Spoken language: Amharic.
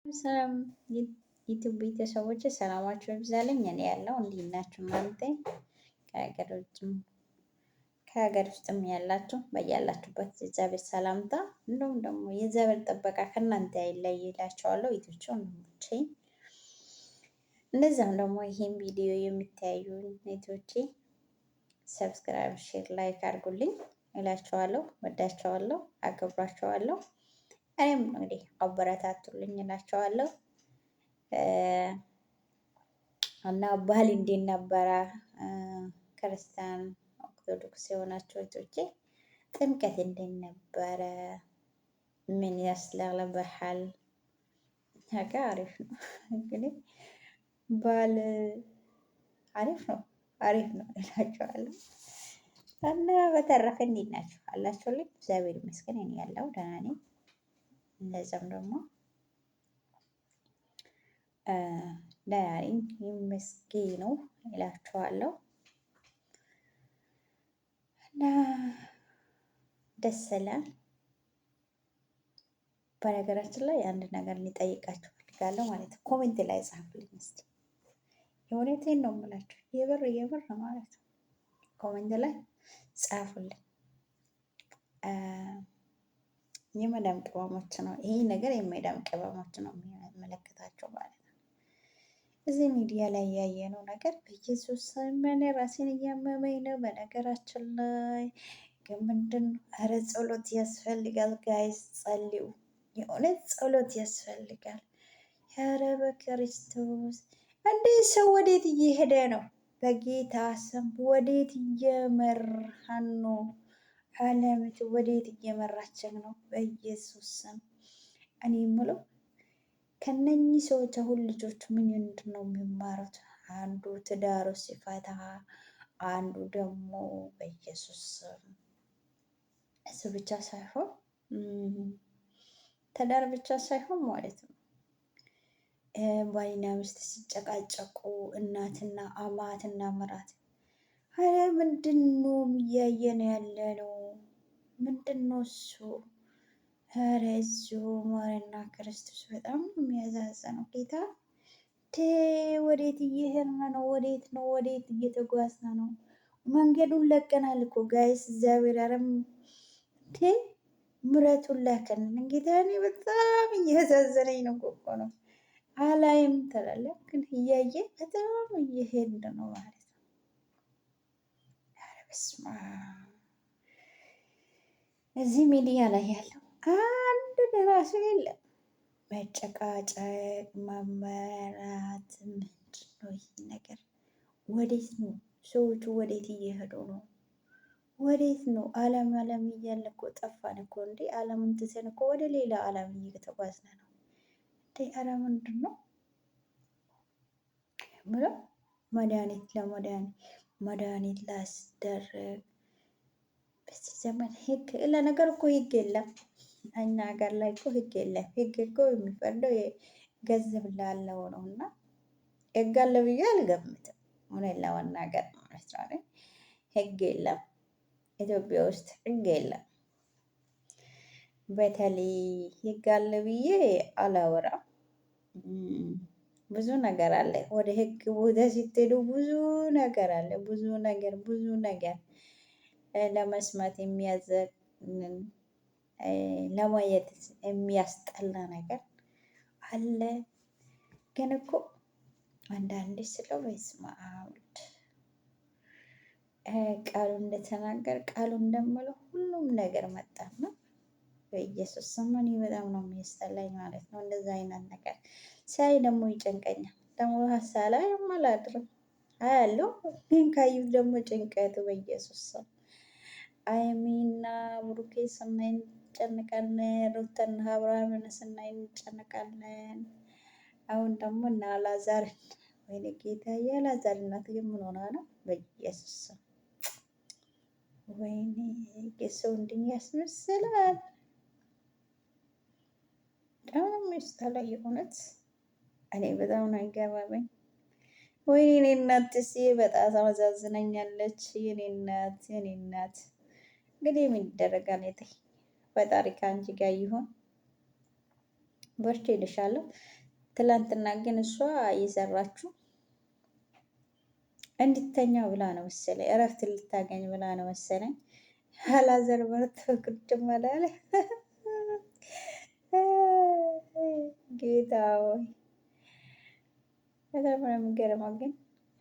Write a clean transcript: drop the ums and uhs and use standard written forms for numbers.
ሰላም ዩቲዩብ ቤተሰቦች ሰላማችሁ ይብዛልኝ። እኔ ያለው እንዴት ናችሁ እናንተ? ከሀገር ውጭም ከሀገር ውስጥም ያላችሁ በያላችሁበት የእግዚአብሔር ሰላምታ እንደውም ደግሞ የእግዚአብሔር ጥበቃ ከእናንተ አይለይላችኋለሁ። ይቶቹ ወንድሞቼ እንደዛም ደግሞ ይሄን ቪዲዮ የሚታዩ ኔቶቼ ሰብስክራይብ፣ ሼር፣ ላይክ አድርጉልኝ እላችኋለሁ። ወዳችኋለሁ፣ አከብራችኋለሁ። እኔም እንግዲህ አበረታቱልኝ እላቸዋለሁ። እና ባህል እንዴት ነበረ? ክርስቲያን ኦርቶዶክስ የሆናችሁ እህቶቼ ጥምቀት እንዴት ነበረ? ምን ይመስላል ባህል? ነገ አሪፍ ነው እንግዲህ ባህል አሪፍ ነው እላቸዋለሁ። እና በተረፈ እንዴት ናችሁ አላችሁልኝ? እግዚአብሔር ይመስገን እኔ ያለው ደህና ነኝ። እንደዛም ደግሞ ደህና ነኝ ይመስገነው እላችኋለሁ። እና ደስ ይላል። በነገራችን ላይ አንድ ነገር ሊጠይቃችሁ ፈልጋለሁ ማለት ነው። ኮሜንት ላይ ጻፉልኝ እስቲ። የእውነቴን ነው የምላችሁ፣ የምር ማለት ነው። ኮሜንት ላይ ጻፉልኝ። የመዳም ቅመሞች ነው ይሄ ነገር፣ የመዳም ቅመሞች ነው የሚመለከታቸው ማለት ነው። እዚህ ሚዲያ ላይ ያየነው ነገር በኢየሱስ ስም ራሴን እያመመኝ ነው። በነገራችን ላይ ግን ምንድን ነው? ኧረ ጸሎት ያስፈልጋል ጋይስ፣ ጸልዩ። የእውነት ጸሎት ያስፈልጋል። ኧረ በክርስቶስ እንዴ! ሰው ወዴት እየሄደ ነው? በጌታ ስም ወዴት እየመራን ነው? ዓለምት ወዴት እየመራችን ነው? በኢየሱስ ስም እኔ የምለው ከነኚህ ሰዎች አሁን ልጆች ምንድን ነው የሚማሩት? አንዱ ትዳሩ ሲፈታ፣ አንዱ ደግሞ በኢየሱስ ስም እሱ ብቻ ሳይሆን ትዳር ብቻ ሳይሆን ማለት ነው ባልና ሚስት ሲጨቃጨቁ፣ እናትና አማትና ምራት። ኧረ ምንድን ነው እያየን ያለ ነው? ምንድን ነው እሱ? ኧረ እዚሁ ማርና ክርስቶስ በጣም ነው የሚያዛዝነው። ጌታ ወዴት እየሄድን ነው? ወዴት ነው? ወዴት እየተጓዝን ነው? መንገዱን ለቀናል እኮ ጋይስ። እግዚአብሔር አረም ምረቱን ላከልን ጌታ። እኔ በጣም እያዛዘነኝ ነው እኮ ነው። አላይም ትላለህ ግን እያየ በጣም እየሄድን ነው ማለት ነው። ኧረ በስመ አብ። እዚህ ሚዲያ ላይ ያለው አንድ ራሱ የለም። መጨቃጨቅ፣ መመራት፣ ምንድን ነው ይህ ነገር? ወዴት ነው ሰዎቹ? ወዴት እየሄዱ ነው? ወዴት ነው? ዓለም እያለ እኮ ጠፋን እኮ እንዴ! ዓለምን ትተን እኮ ወደ ሌላ ዓለም እየተጓዝን ነው እንዴ! ኧረ ምንድን ነው ብለው መድኃኒት ላስደርግ በዚህ ዘመን ህግ ለነገር እኮ ህግ የለም። እኛ ሀገር ላይ እኮ ህግ የለም። ህግ እኮ የሚፈርደው ገንዘብ ላለው ነው። እና ህግ አለ ብዬ አልገምትም። እውነት ለመናገር ማለት ነው። ህግ የለም ኢትዮጵያ ውስጥ ህግ የለም። በተለይ ህግ አለ ብዬ አላወራም። ብዙ ነገር አለ። ወደ ህግ ቦታ ስትሄዱ ብዙ ነገር አለ። ብዙ ነገር ለመስማት የሚያዘን ለማየት የሚያስጠላ ነገር አለ። ግን እኮ አንዳንዴ ስለው በስመ አብ ቃሉ እንደተናገር ቃሉ እንደምለው ሁሉም ነገር መጣና በኢየሱስ ስም እኔ በጣም ነው የሚያስጠላኝ ማለት ነው። እንደዛ አይነት ነገር ሳይ ደግሞ ይጨንቀኛል። ደግሞ ሀሳብ ላይ አላድርም አያለው፣ ግን ካዩት ደግሞ ጭንቀቱ በኢየሱስ ስም አይሚና ብሩኬ ስናይ እንጨንቃለን፣ ሩተና አብርሃምን ስናይ እንጨንቃለን። አሁን ደግሞ እና አላዛር ወይኔ ጌታ የአላዛር እናት ግን ምን ሆና ነው? በኢየሱስ ስም ወይኔ የሰው እንድኝ ያስመስላል። በጣም የሚያስጠላ የእውነት እኔ በጣም ነው አይገባበኝ። ወይኔ የኔ እናት ትስዬ በጣም አመዛዝናኛለች። የኔ እናት እንግዲህ ምን ይደረጋል? ፈጣሪ ከአንቺ ጋር ይሁን። በርቺ እልሻለሁ። ትላንትና ግን እሷ የሰራችው እንድተኛ ብላ ነው መሰለኝ፣ እረፍት ልታገኝ ብላ ነው መሰለኝ። አላዘር በርቶ ቅድም አላለ። ጌታ ሆይ በጣም ነው የሚገርመው ግን